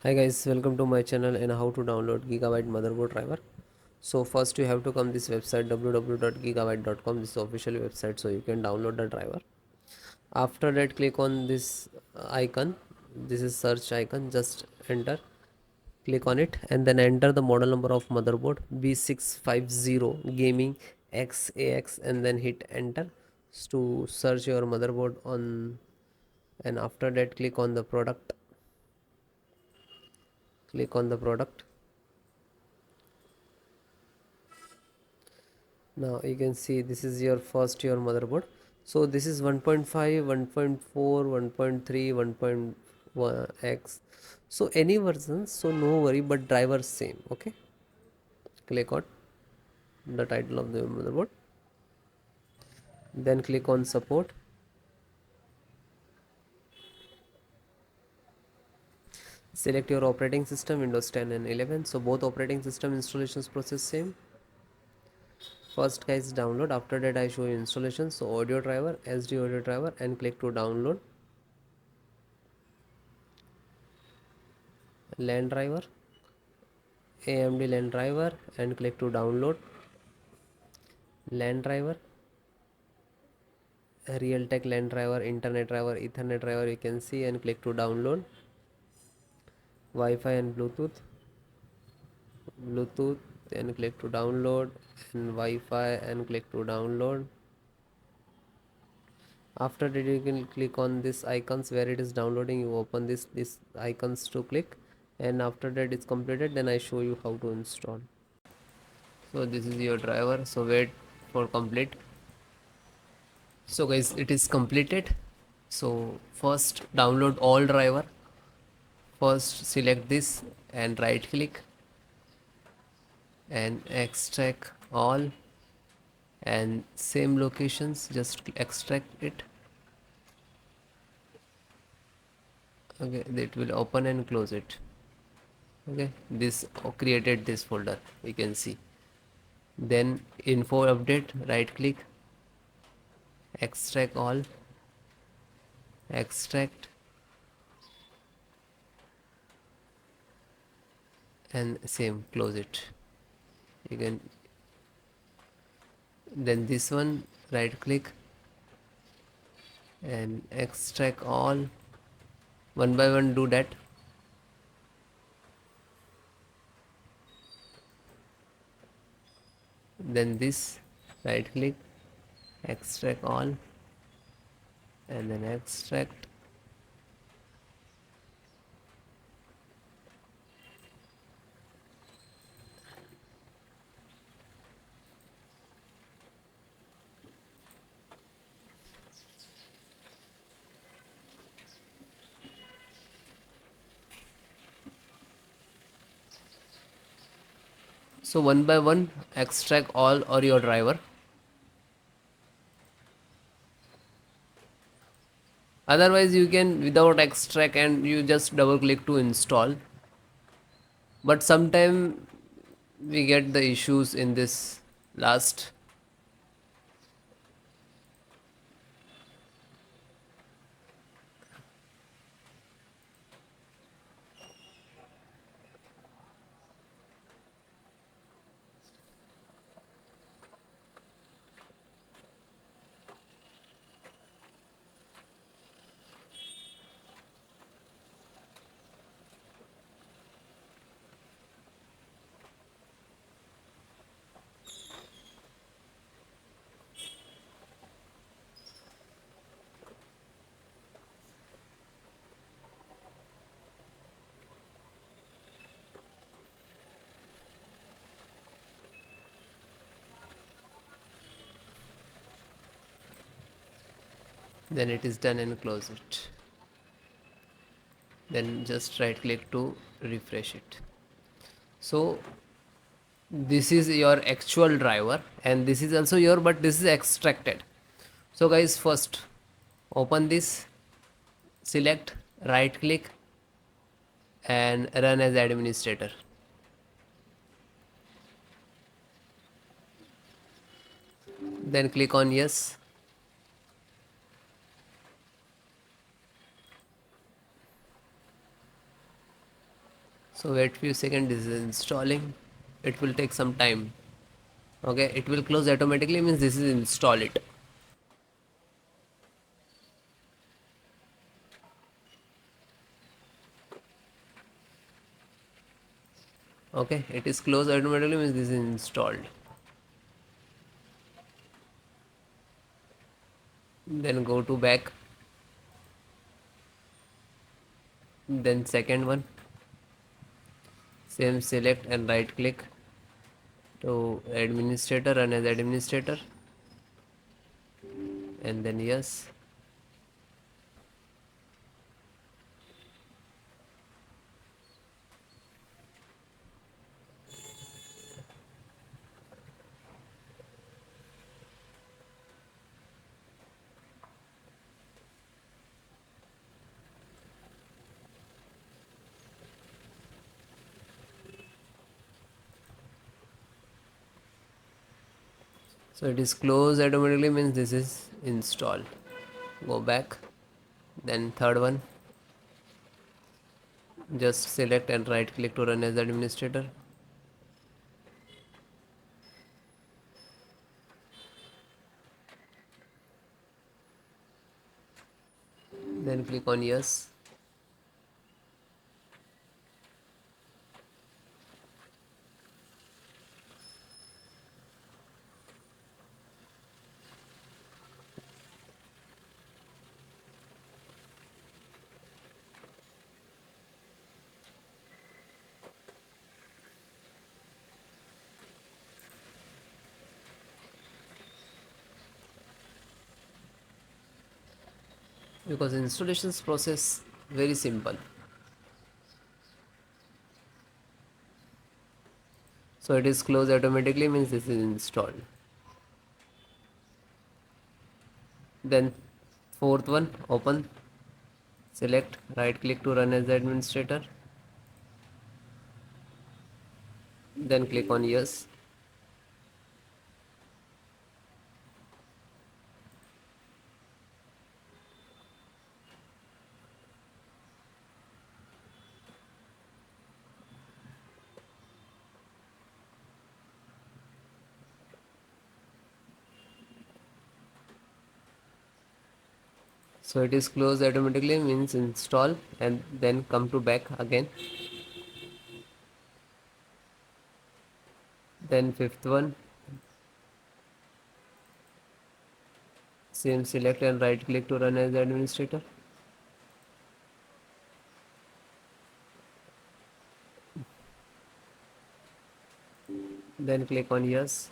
Hi guys, welcome to my channel and how to download Gigabyte motherboard driver. So first you have to come this website www.gigabyte.com. This is the official website, so you can download the driver. After that, click on this icon. This is search icon. Just enter, click on it, and then enter the model number of motherboard B650 gaming XAX, and then hit enter to search your motherboard on. And after that, click on the product. Click on the product. Now you can see this is your first your motherboard. So this is 1.5, 1.4, 1.3, 1.1x, so any version, so no worry, but driver same. Okay, click on the title of the motherboard, then click on support. Select your operating system, Windows 10 and 11. So both operating system installations process same. First guys, download. After that I show you installation. So audio driver, SD audio driver, and click to download. LAN driver, AMD LAN driver, and click to download. LAN driver, Realtek LAN driver, internet driver, ethernet driver, you can see, and click to download. Wi-Fi and Bluetooth, and click to download, and Wi-Fi, and click to download. After that you can click on this icons where it is downloading. You open this icons to click, and after that it's completed, then I show you how to install. So this is your driver, so wait for complete. So guys, it is completed. So first download all driver. First select this and right click and extract all, and same locations, just extract it. Okay, it will open and close it. Okay, this created this folder, you can see. Then info update, right click, extract all, extract, and same close it. You can, then this one, right click and extract all, one by one do that. Then this, right click, extract all, and then extract. So one by one extract all or your driver. Otherwise you can without extract and you just double click to install. But sometime we get the issues in this last. Then it is done and close it. Then just right click to refresh it. So this is your actual driver and this is also your, but this is extracted. So guys, first open this, select, right click, and run as administrator. Then click on yes. So wait few seconds, this is installing. It will take some time. Okay, it will close automatically, means this is install it. Okay, it is closed automatically, means this is installed. Then go to back, then second one, same, select and right click to administrator, run as administrator, and then yes. So it is closed automatically, means this is installed. Go back, then third one, just select and right click to run as administrator, then click on yes. Because installations process very simple. So it is closed automatically, means this is installed. Then fourth one, open, select, right click to run as the administrator, then click on yes. So it is closed automatically, means install, and then come to back again. Then fifth one, same, select and right click to run as the administrator, then click on yes.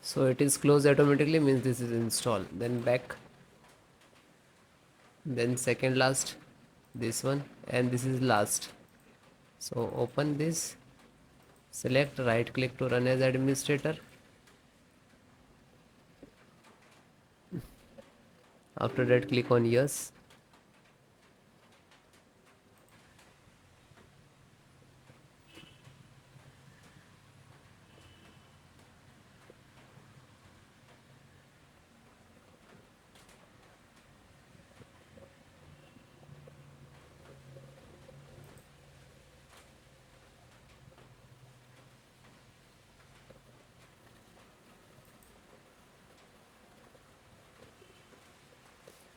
So it is closed automatically, means this is installed. Then back, then second last, this one, and this is last. So open this, select, right click to run as administrator, after that click on yes.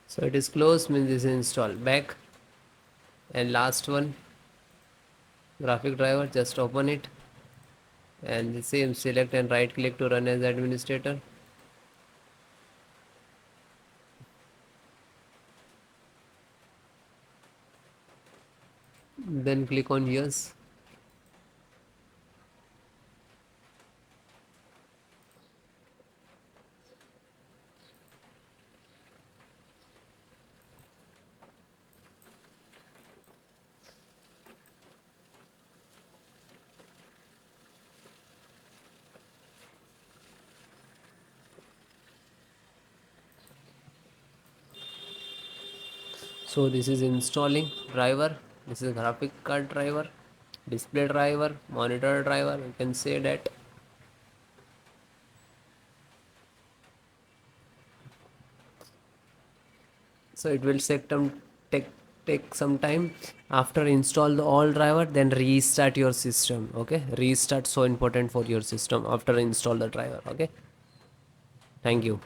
So it is closed, means this is installed. Back, and last one, graphic driver, just open it, and the same, select and right click to run as administrator, then click on yes. So this is installing driver, this is graphic card driver, display driver, monitor driver, you can say that. So it will take take some time. After install the all driver, then restart your system. Okay, restart so important for your system after install the driver. Okay, thank you.